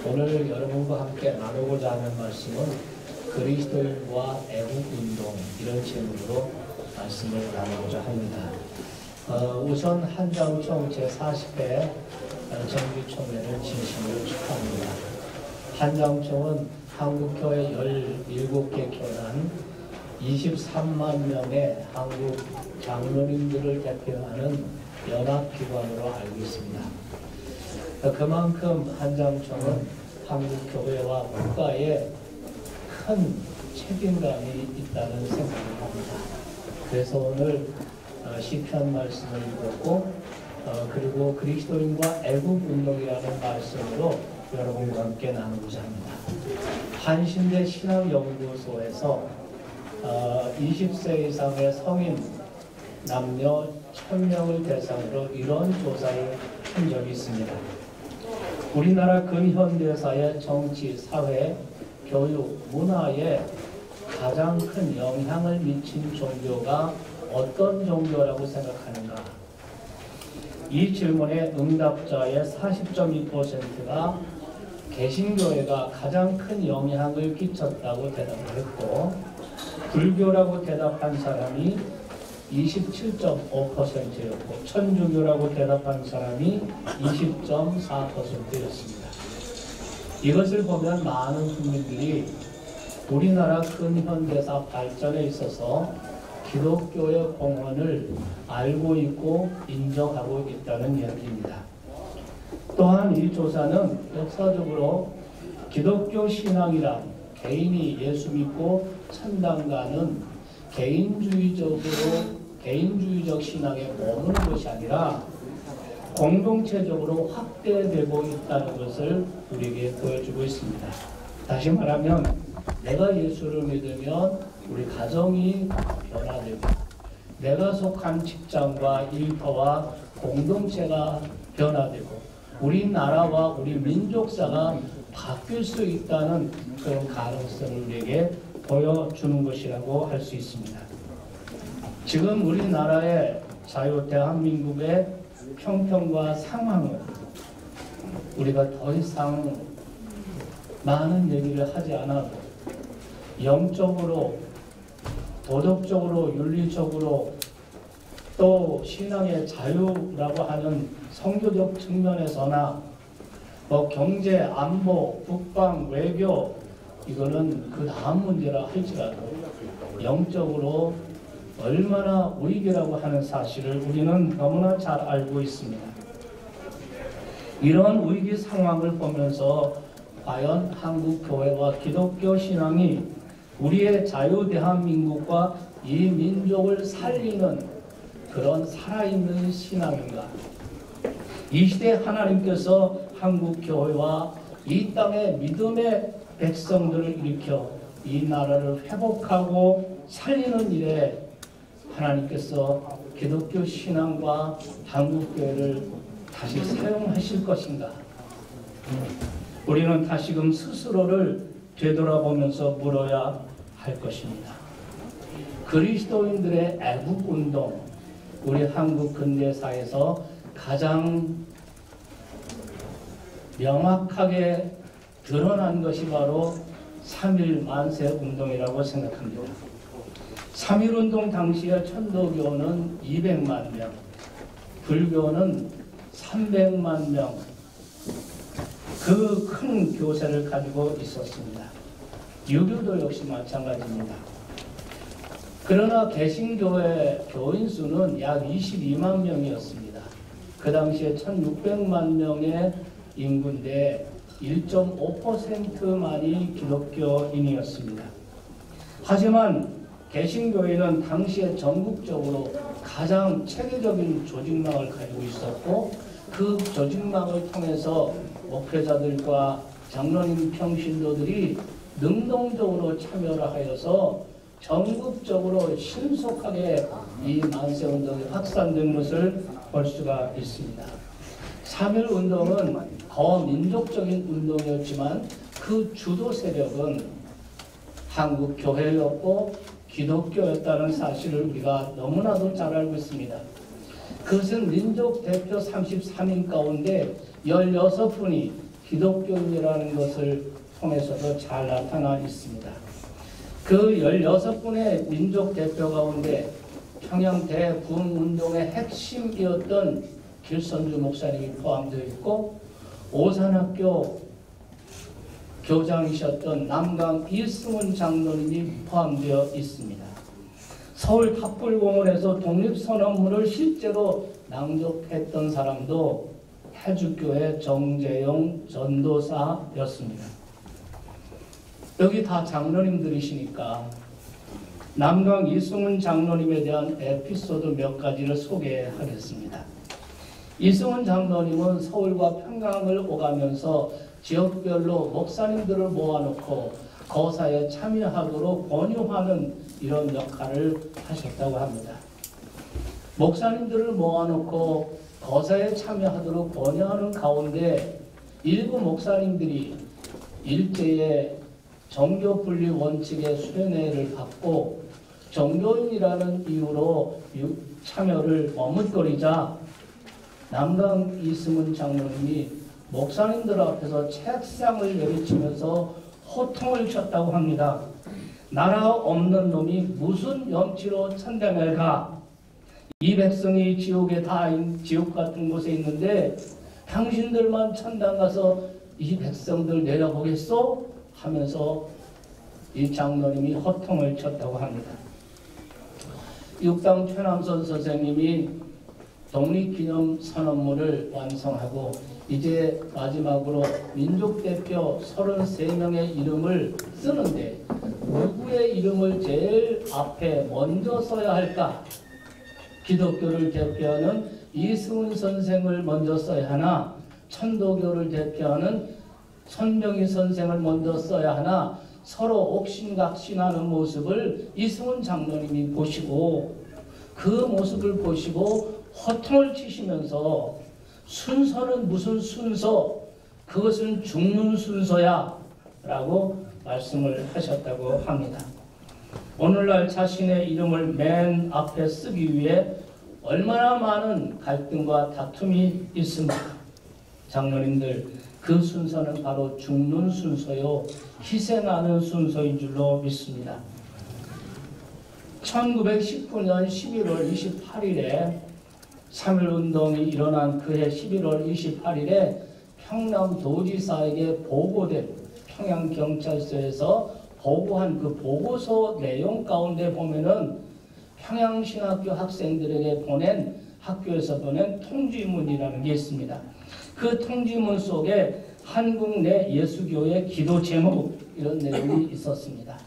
오늘 여러분과 함께 나누고자 하는 말씀은 그리스도인과 애국운동, 이런 제목으로 말씀을 나누고자 합니다. 우선 한정총 제40회 정기총회를 진심으로 축하합니다. 한정총은 한국교회 17개 교단 23만 명의 한국 장로님들을 대표하는 연합기관으로 알고 있습니다. 그만큼 한정총은 한국교회와 국가에 큰 책임감이 있다는 생각을 합니다. 그래서 오늘 시편 말씀을 읽었고 그리고 그리스도인과 애국운동이라는 말씀으로 여러분과 함께 나누고자 합니다. 한신대 신학연구소에서 20세 이상의 성인 남녀 1000명을 대상으로 이런 조사를 한 적이 있습니다. 우리나라 근현대사의 정치, 사회, 교육, 문화에 가장 큰 영향을 미친 종교가 어떤 종교라고 생각하는가? 이 질문에 응답자의 40.2%가 개신교회가 가장 큰 영향을 끼쳤다고 대답을 했고, 불교라고 대답한 사람이 27.5%였고 천주교라고 대답한 사람이 20.4%였습니다. 이것을 보면 많은 국민들이 우리나라 근현대사 발전에 있어서 기독교의 공헌을 알고 있고 인정하고 있다는 이야기입니다. 또한 이 조사는 역사적으로 기독교 신앙이란 개인이 예수 믿고 천당 가는 개인주의적 신앙에 머무는 것이 아니라 공동체적으로 확대되고 있다는 것을 우리에게 보여주고 있습니다. 다시 말하면 내가 예수를 믿으면 우리 가정이 변화되고 내가 속한 직장과 일터와 공동체가 변화되고 우리나라와 우리 민족사가 바뀔 수 있다는 그런 가능성을 우리에게 보여주는 것이라고 할 수 있습니다. 지금 우리나라의 자유 대한민국의 형편과 상황은 우리가 더 이상 많은 얘기를 하지 않아도 영적으로, 도덕적으로, 윤리적으로 또 신앙의 자유라고 하는 성교적 측면에서나 경제, 안보, 국방, 외교 이거는 그 다음 문제라 할지라도 영적으로 얼마나 위기라고 하는 사실을 우리는 너무나 잘 알고 있습니다. 이런 위기 상황을 보면서 과연 한국 교회와 기독교 신앙이 우리의 자유 대한민국과 이 민족을 살리는 그런 살아있는 신앙인가? 이 시대 하나님께서 한국 교회와 이 땅의 믿음의 백성들을 일으켜 이 나라를 회복하고 살리는 일에 하나님께서 기독교 신앙과 한국교회를 다시 사용하실 것인가? 우리는 다시금 스스로를 되돌아보면서 물어야 할 것입니다. 그리스도인들의 애국운동, 우리 한국 근대사에서 가장 명확하게 드러난 것이 바로 3.1 만세운동이라고 생각합니다. 3.1운동 당시에 천도교는 200만 명, 불교는 300만 명, 그 큰 교세를 가지고 있었습니다. 유교도 역시 마찬가지입니다. 그러나 개신교회 교인 수는 약 22만 명이었습니다. 그 당시에 1600만 명의 인구인데 1.5%만이 기독교인이었습니다. 하지만 개신교회는 당시에 전국적으로 가장 체계적인 조직망을 가지고 있었고 그 조직망을 통해서 목회자들과 장로님 평신도들이 능동적으로 참여를 하여서 전국적으로 신속하게 이 만세운동이 확산된 것을 볼 수가 있습니다. 3.1운동은 거민족적인 운동이었지만 그 주도 세력은 한국 교회였고 기독교였다는 사실을 우리가 너무나도 잘 알고 있습니다. 그것은 민족 대표 33인 가운데 16분이 기독교인이라는 것을 통해서도 잘 나타나 있습니다. 그 16분의 민족 대표 가운데 평양 대부흥운동의 핵심이었던 길선주 목사님이 포함되어 있고, 오산학교 교장이셨던 남강 이승훈 장로님이 포함되어 있습니다. 서울 탑불공원에서 독립선언문을 실제로 낭독했던 사람도 해주교회 정재용 전도사였습니다. 여기 다 장로님들이시니까 남강 이승훈 장로님에 대한 에피소드 몇 가지를 소개하겠습니다. 이승훈 장로님은 서울과 평양을 오가면서 지역별로 목사님들을 모아놓고 거사에 참여하도록 권유하는 이런 역할을 하셨다고 합니다. 목사님들을 모아놓고 거사에 참여하도록 권유하는 가운데 일부 목사님들이 일제의 정교 분리 원칙의 수련회를 받고 종교인이라는 이유로 참여를 머뭇거리자 남강 이승훈 장로님이 목사님들 앞에서 책상을 내리치면서 호통을 쳤다고 합니다. 나라 없는 놈이 무슨 염치로 천당을 가? 이 백성이 지옥에 지옥 같은 곳에 있는데 당신들만 천당 가서 이 백성들 내려보겠소? 하면서 이 장로님이 호통을 쳤다고 합니다. 육당 최남선 선생님이 독립기념 선언문을 완성하고 이제 마지막으로 민족대표 33명의 이름을 쓰는데 누구의 이름을 제일 앞에 먼저 써야 할까? 기독교를 대표하는 이승훈 선생을 먼저 써야 하나, 천도교를 대표하는 손병희 선생을 먼저 써야 하나, 서로 옥신각신하는 모습을 이승훈 장로님이 보시고 그 모습을 보시고 호통을 치시면서 순서는 무슨 순서? 그것은 죽는 순서야 라고 말씀을 하셨다고 합니다. 오늘날 자신의 이름을 맨 앞에 쓰기 위해 얼마나 많은 갈등과 다툼이 있습니까? 장로님들, 그 순서는 바로 죽는 순서요, 희생하는 순서인 줄로 믿습니다. 1919년 11월 28일에 3.1운동이 일어난 그해 11월 28일에 평남도지사에게 보고된 평양경찰서에서 보고한 그 보고서 내용 가운데 보면은 평양신학교 학생들에게 학교에서 보낸 통지문이라는 게 있습니다. 그 통지문 속에 한국 내 예수교의 기도 제목 이런 내용이 있었습니다.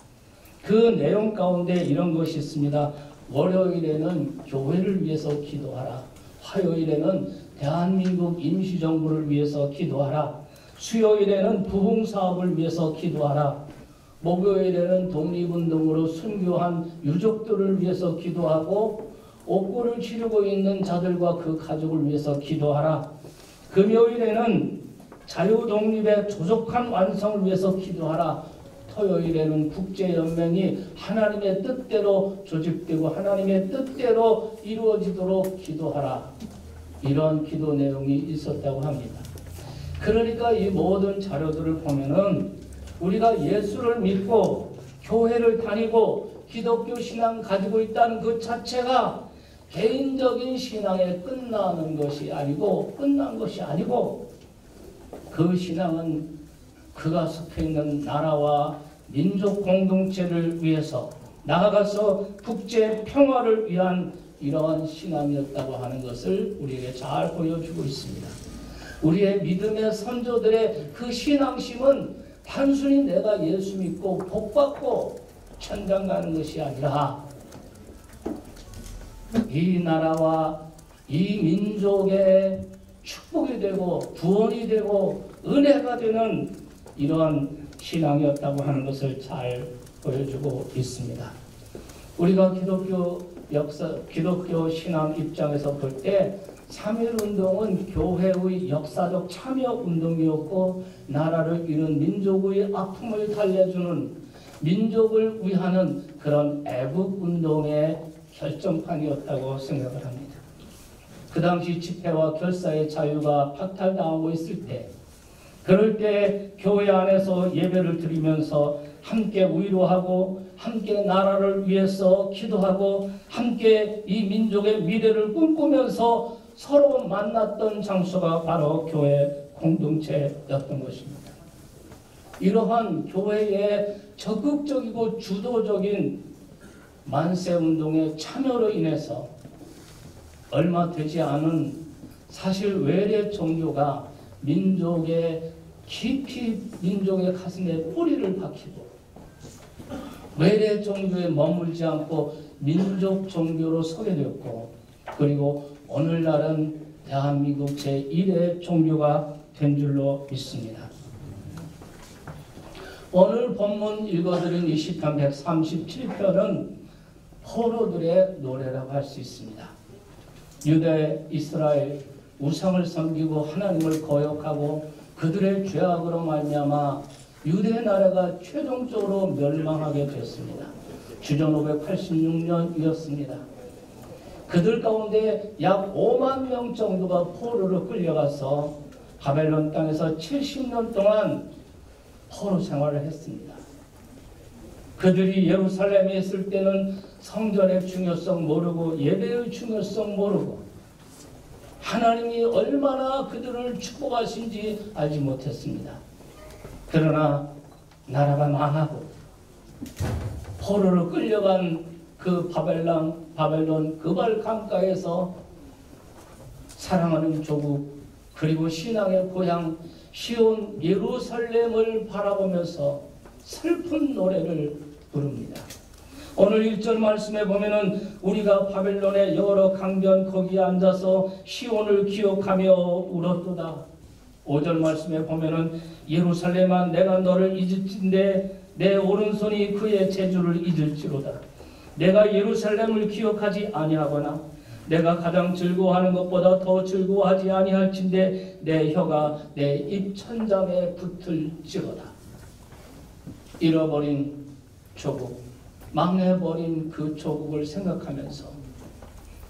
그 내용 가운데 이런 것이 있습니다. 월요일에는 교회를 위해서 기도하라. 화요일에는 대한민국 임시정부를 위해서 기도하라. 수요일에는 부흥사업을 위해서 기도하라. 목요일에는 독립운동으로 순교한 유족들을 위해서 기도하고 옥고를 치르고 있는 자들과 그 가족을 위해서 기도하라. 금요일에는 자유독립의 조속한 완성을 위해서 기도하라. 토요일에는 국제연맹이 하나님의 뜻대로 조직되고 하나님의 뜻대로 이루어지도록 기도하라. 이런 기도 내용이 있었다고 합니다. 그러니까 이 모든 자료들을 보면은 우리가 예수를 믿고 교회를 다니고 기독교 신앙 가지고 있다는 그 자체가 개인적인 신앙에 끝난 것이 아니고 그 신앙은 그가 속해 있는 나라와 민족 공동체를 위해서 나아가서 국제 평화를 위한 이러한 신앙이었다고 하는 것을 우리에게 잘 보여주고 있습니다. 우리의 믿음의 선조들의 그 신앙심은 단순히 내가 예수 믿고 복받고 천당 가는 것이 아니라 이 나라와 이 민족의 축복이 되고 구원이 되고 은혜가 되는 이러한 신앙이었다고 하는 것을 잘 보여주고 있습니다. 우리가 기독교 신앙 입장에서 볼 때 3.1운동은 교회의 역사적 참여운동이었고 나라를 잃은 민족의 아픔을 달래주는 민족을 위하는 그런 애국운동의 결정판이었다고 생각을 합니다. 그 당시 집회와 결사의 자유가 박탈당하고 있을 때 그럴 때 교회 안에서 예배를 드리면서 함께 위로하고 함께 나라를 위해서 기도하고 함께 이 민족의 미래를 꿈꾸면서 서로 만났던 장소가 바로 교회 공동체였던 것입니다. 이러한 교회의 적극적이고 주도적인 만세운동의 참여로 인해서 얼마 되지 않은 사실 외래 종교가 민족의 깊이 민족의 가슴에 뿌리를 박히고 외래 종교에 머물지 않고 민족 종교로 서게 되었고, 그리고 오늘날은 대한민국 제1의 종교가 된 줄로 믿습니다. 오늘 본문 읽어드린 이 시편 137편은 포로들의 노래라고 할 수 있습니다. 유대, 이스라엘 우상을 섬기고 하나님을 거역하고 그들의 죄악으로 말미암아 유대 나라가 최종적으로 멸망하게 됐습니다. 주전 586년이었습니다. 그들 가운데 약 5만 명 정도가 포로로 끌려가서 바벨론 땅에서 70년 동안 포로 생활을 했습니다. 그들이 예루살렘에 있을 때는 성전의 중요성 모르고 예배의 중요성 모르고 하나님이 얼마나 그들을 축복하신지 알지 못했습니다. 그러나 나라가 망하고 포로로 끌려간 그 바벨론 그발 강가에서 사랑하는 조국 그리고 신앙의 고향 시온 예루살렘을 바라보면서 슬픈 노래를 부릅니다. 오늘 1절 말씀에 보면은 우리가 바벨론의 여러 강변 거기에 앉아서 시온을 기억하며 울었도다. 5절 말씀에 보면은 예루살렘아 내가 너를 잊을진데 내 오른손이 그의 재주를 잊을지로다. 내가 예루살렘을 기억하지 아니하거나 내가 가장 즐거워하는 것보다 더 즐거워하지 아니할진대 내 혀가 내 입천장에 붙을지로다. 잃어버린 조국, 망해버린 그 조국을 생각하면서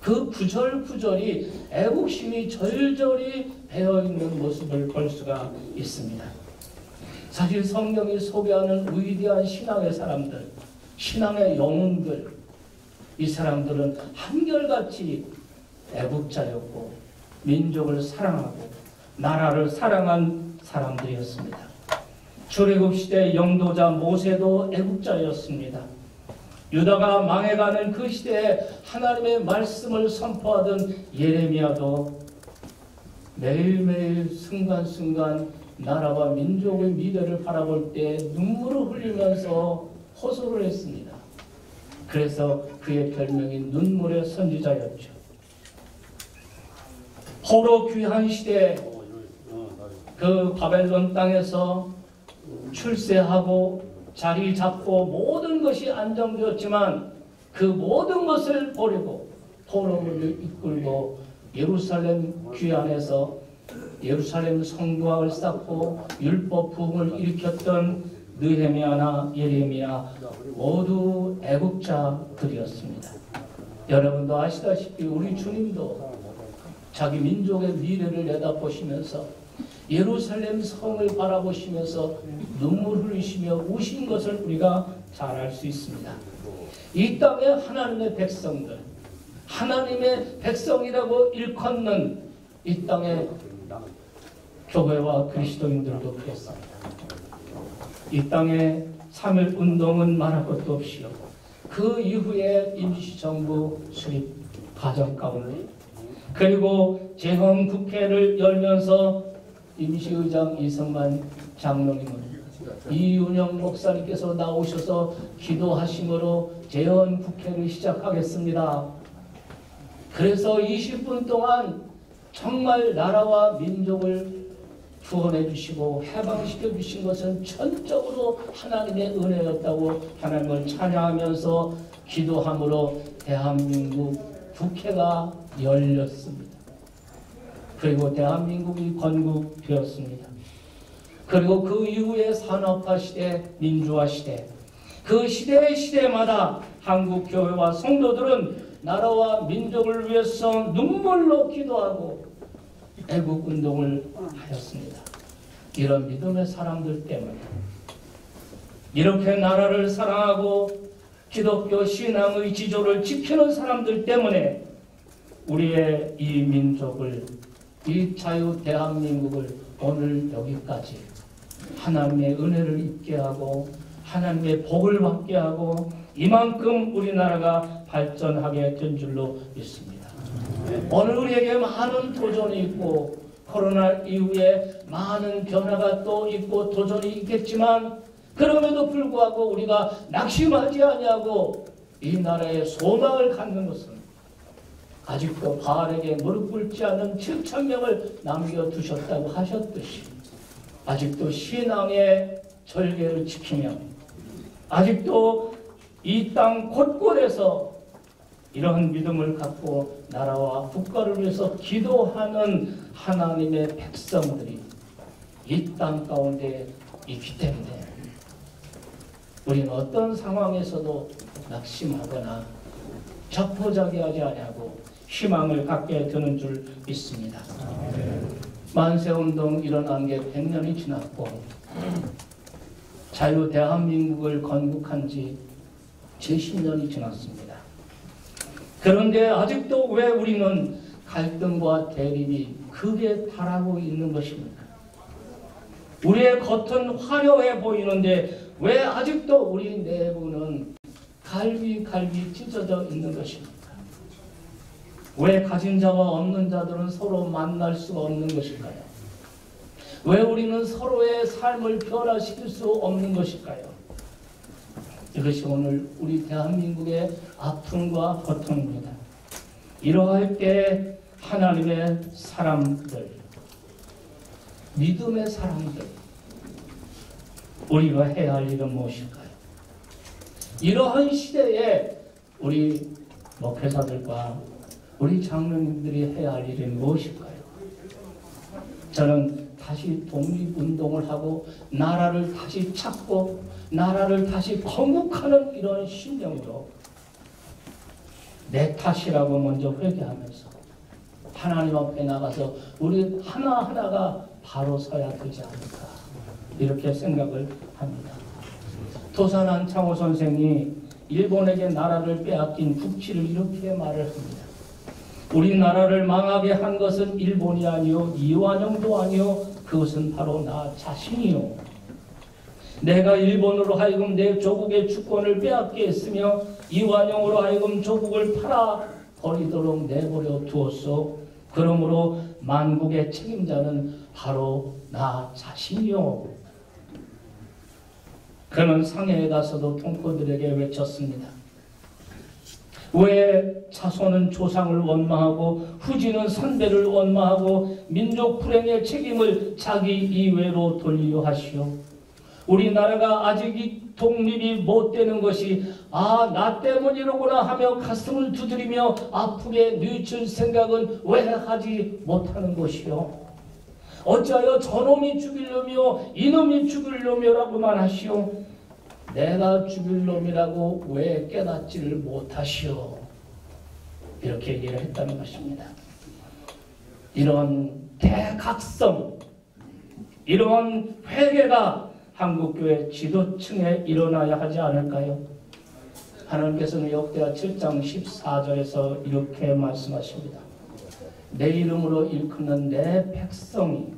그 구절구절이 애국심이 절절히 배어있는 모습을 볼 수가 있습니다. 사실 성경이 소개하는 위대한 신앙의 사람들, 신앙의 영웅들, 이 사람들은 한결같이 애국자였고 민족을 사랑하고 나라를 사랑한 사람들이었습니다. 출애굽 시대 영도자 모세도 애국자였습니다. 유다가 망해가는 그 시대에 하나님의 말씀을 선포하던 예레미야도 매일매일 순간순간 나라와 민족의 미래를 바라볼 때 눈물을 흘리면서 호소를 했습니다. 그래서 그의 별명이 눈물의 선지자였죠. 포로 귀한 시대 그 바벨론 땅에서 출세하고 자리 잡고 모든 것이 안정되었지만 그 모든 것을 버리고 포로를 이끌고 예루살렘 귀환에서 예루살렘 성곽을 쌓고 율법 부흥을 일으켰던 느헤미야나 예레미야 모두 애국자들이었습니다. 여러분도 아시다시피 우리 주님도 자기 민족의 미래를 내다보시면서 예루살렘 성을 바라보시면서 눈물 흘리시며 우신 것을 우리가 잘 알 수 있습니다. 이 땅에 하나님의 백성들, 하나님의 백성이라고 일컫는 이 땅의 교회와 그리스도인들도 그랬습니다. 이 땅에 3.1 운동은 말할 것도 없이요. 그 이후에 임시정부 수립 과정 가운데 그리고 재헌국회를 열면서 임시의장 이성만 장로님은 이윤영 목사님께서 나오셔서 기도하심으로 재헌국회를 시작하겠습니다. 그래서 20분 동안 정말 나라와 민족을 구원해 주시고 해방시켜 주신 것은 전적으로 하나님의 은혜였다고 하나님을 찬양하면서 기도함으로 대한민국 국회가 열렸습니다. 그리고 대한민국이 건국되었습니다. 그리고 그 이후에 산업화 시대, 민주화 시대, 그 시대마다 한국 교회와 성도들은 나라와 민족을 위해서 눈물로 기도하고 애국운동을 하였습니다. 이런 믿음의 사람들 때문에, 이렇게 나라를 사랑하고 기독교 신앙의 지조를 지키는 사람들 때문에 우리의 이 민족을, 이 자유 대한민국을 오늘 여기까지 하나님의 은혜를 입게 하고 하나님의 복을 받게 하고 이만큼 우리나라가 발전하게 된 줄로 믿습니다. 오늘 우리에게 많은 도전이 있고 코로나 이후에 많은 변화가 또 있고 도전이 있겠지만, 그럼에도 불구하고 우리가 낙심하지 아니하고 이 나라에 소망을 갖는 것은 아직도 바알에게 무릎 꿇지 않은 7,000명을 남겨두셨다고 하셨듯이 아직도 신앙의 절개를 지키며 아직도 이 땅 곳곳에서 이러한 믿음을 갖고 나라와 국가를 위해서 기도하는 하나님의 백성들이 이 땅 가운데 있기 때문에 우리는 어떤 상황에서도 낙심하거나 자포자기하지 아니하고 희망을 갖게 되는 줄 믿습니다. 만세운동 일어난 게 100년이 지났고 자유 대한민국을 건국한 지 70년이 지났습니다. 그런데 아직도 왜 우리는 갈등과 대립이 극에 달하고 있는 것입니까? 우리의 겉은 화려해 보이는데 왜 아직도 우리 내부는 갈비갈비 찢어져 있는 것입니까? 왜 가진 자와 없는 자들은 서로 만날 수가 없는 것일까요? 왜 우리는 서로의 삶을 변화시킬 수 없는 것일까요? 이것이 오늘 우리 대한민국의 아픔과 고통입니다. 이러할 때 하나님의 사람들, 믿음의 사람들, 우리가 해야 할 일은 무엇일까요? 이러한 시대에 우리 목회자들과 우리 장로님들이 해야 할 일은 무엇일까요? 저는 다시 독립운동을 하고 나라를 다시 찾고 나라를 다시 건국하는 이런 심령으로 내 탓이라고 먼저 회개하면서 하나님 앞에 나가서 우리 하나하나가 바로 서야 되지 않을까, 이렇게 생각을 합니다. 도산 안창호 선생이 일본에게 나라를 빼앗긴 국치를 이렇게 말을 합니다. 우리나라를 망하게 한 것은 일본이 아니요 이완용도 아니요 그것은 바로 나 자신이요. 내가 일본으로 하여금 내 조국의 주권을 빼앗게 했으며 이완용으로 하여금 조국을 팔아 버리도록 내버려 두었소. 그러므로 만국의 책임자는 바로 나 자신이요. 그는 상해에 가서도 동포들에게 외쳤습니다. 왜 자손은 조상을 원망하고 후지는 선배를 원망하고 민족 불행의 책임을 자기 이외로 돌리려 하시오. 우리나라가 아직 이 독립이 못 되는 것이 나 때문이로구나 하며 가슴을 두드리며 아프게 뉘칠 생각은 왜 하지 못하는 것이오. 어찌하여 저놈이 죽이려며 이놈이 죽이려며라고만 하시오. 내가 죽일 놈이라고 왜 깨닫지를 못하시오. 이렇게 얘기를 했다는 것입니다. 이런 대각성, 이런 회개가 한국교회 지도층에 일어나야 하지 않을까요? 하나님께서는 역대하 7장 14절에서 이렇게 말씀하십니다. 내 이름으로 일컫는 내 백성이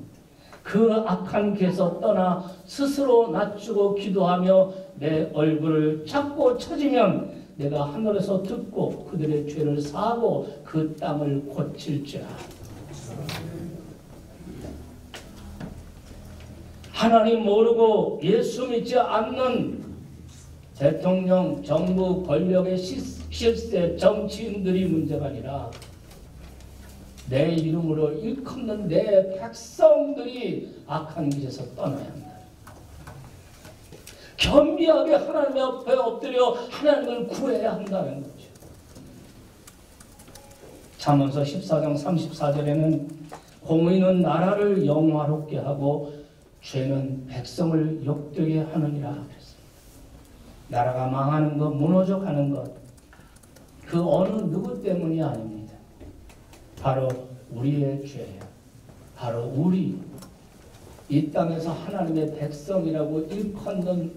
그 악한 길에서 떠나 스스로 낮추고 기도하며 내 얼굴을 찾고 찾으면 내가 하늘에서 듣고 그들의 죄를 사하고 그 땅을 고칠지라. 하나님 모르고 예수 믿지 않는 대통령, 정부, 권력의 실세, 정치인들이 문제가 아니라 내 이름으로 일컫는 내 백성들이 악한 길에서 떠나야 한다. 겸비하게 하나님 앞에 엎드려 하나님을 구해야 한다는 거죠. 잠언서 14장 34절에는 공의는 나라를 영화롭게 하고 죄는 백성을 욕되게 하느니라 그랬어요. 나라가 망하는 것, 무너져 가는 것, 그 어느 누구 때문이 아닙니다. 바로 우리의 죄예요. 바로 우리. 이 땅에서 하나님의 백성이라고 일컫는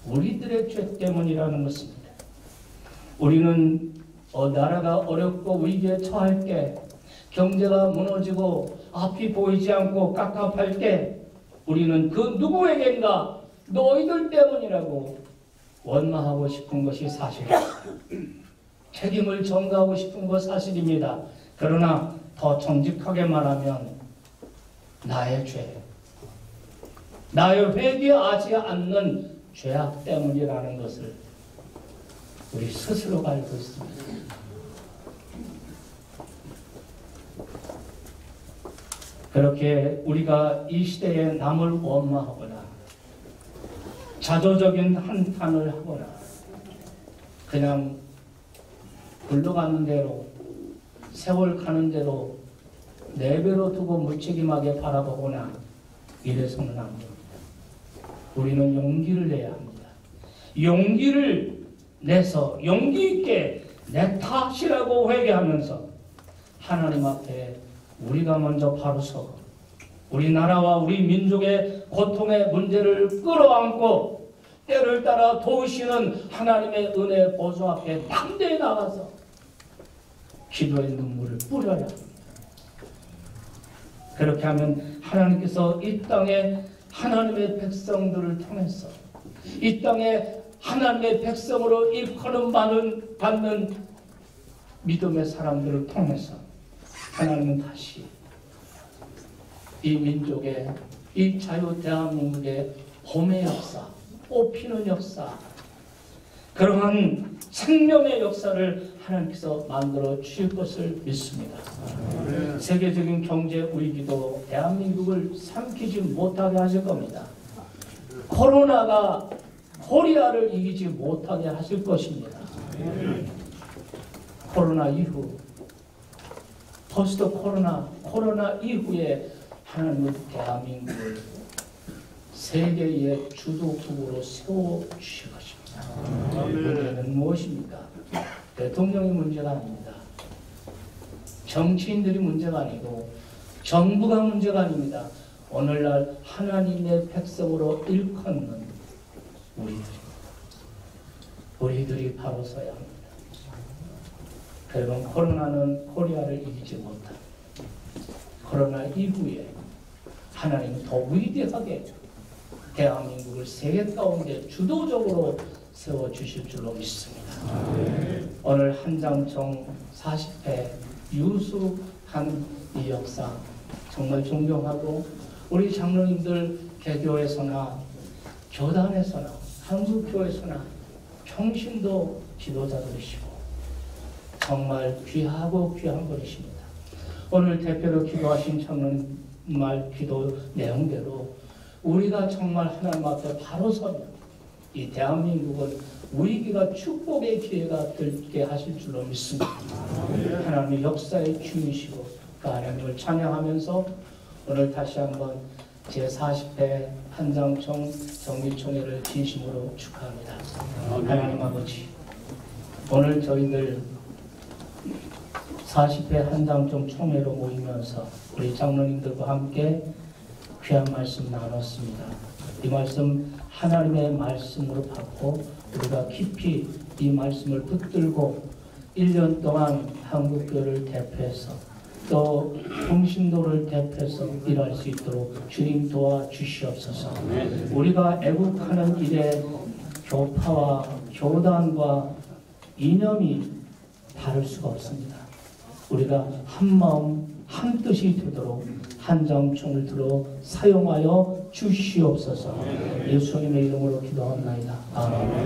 우리들의 죄 때문이라는 것입니다. 우리는 나라가 어렵고 위기에 처할 때, 경제가 무너지고 앞이 보이지 않고 깝깝할 때 우리는 그 누구에겐가 너희들 때문이라고 원망하고 싶은 것이 사실입니다. 책임을 전가하고 싶은 것 사실입니다. 그러나 더 정직하게 말하면 나의 죄, 나의 회개하지 않는 죄악 때문이라는 것을 우리 스스로가 알고 있습니다. 그렇게 우리가 이 시대에 남을 원망하거나 자조적인 한탄을 하거나 그냥 굴러가는 대로 세월 가는 대로 내버려 두고 무책임하게 바라보거나 이래서는 안 됩니다. 우리는 용기를 내야 합니다. 용기를 내서 용기 있게 내 탓이라고 회개하면서 하나님 앞에 우리가 먼저 바로 서고 우리나라와 우리 민족의 고통의 문제를 끌어안고 때를 따라 도우시는 하나님의 은혜 보좌 앞에 담대히 나가서 기도의 눈물을 뿌려야 합니다. 그렇게 하면 하나님께서 이 땅에 하나님의 백성들을 통해서 이 땅에 하나님의 백성으로 일컬음 받는 믿음의 사람들을 통해서 하나님은 다시 이 민족의 이 자유 대한민국의 봄의 역사, 꽃피는 역사, 그러한 생명의 역사를 하나님께서 만들어 주실 것을 믿습니다. 세계적인 경제 위기도 대한민국을 삼키지 못하게 하실 겁니다. 코로나가 코리아를 이기지 못하게 하실 것입니다. 코로나 이후, 포스트 코로나 이후에 하나님은 대한민국을 세계의 주도국으로 세워주실 것입니다. 문제는 무엇입니까? 대통령이 문제가 아닙니다. 정치인들이 문제가 아니고 정부가 문제가 아닙니다. 오늘날 하나님의 백성으로 일컫는 우리들이 바로 서야 합니다. 여러분, 코로나는 코리아를 이기지 못한 코로나 이후에 하나님은 더 위대하게 대한민국을 세계 가운데 주도적으로 세워주실 줄로 믿습니다. 오늘 한장총 40회 유수한 이 역사 정말 존경하고 우리 장로님들 개교에서나 교단에서나 한국교회에서나 평신도 지도자들이시고 정말 귀하고 귀한 분이십니다. 오늘 대표로 기도하신 장로님 말 기도 내용대로 우리가 정말 하나님 앞에 바로 서면 이 대한민국은 위기가 축복의 기회가 되게 하실 줄로 믿습니다. 하나님의 역사의 주이시고 그 하나님을 찬양하면서 오늘 다시 한번 제40회 한장총 정기총회를 진심으로 축하합니다. 하나님 아버지, 오늘 저희들 40회 한장총 총회로 모이면서 우리 장로님들과 함께 귀한 말씀 나눴습니다. 이 말씀 하나님의 말씀으로 받고 우리가 깊이 이 말씀을 붙들고 1년 동안 한국교회를 대표해서 또 평신도를 대표해서 일할 수 있도록 주님 도와주시옵소서. 우리가 애국하는 일에 교파와 교단과 이념이 다를 수가 없습니다. 우리가 한 마음 한 뜻이 되도록 한장총을 들어 사용하여 주시옵소서. 예수님의 이름으로 기도합나이다. 아멘.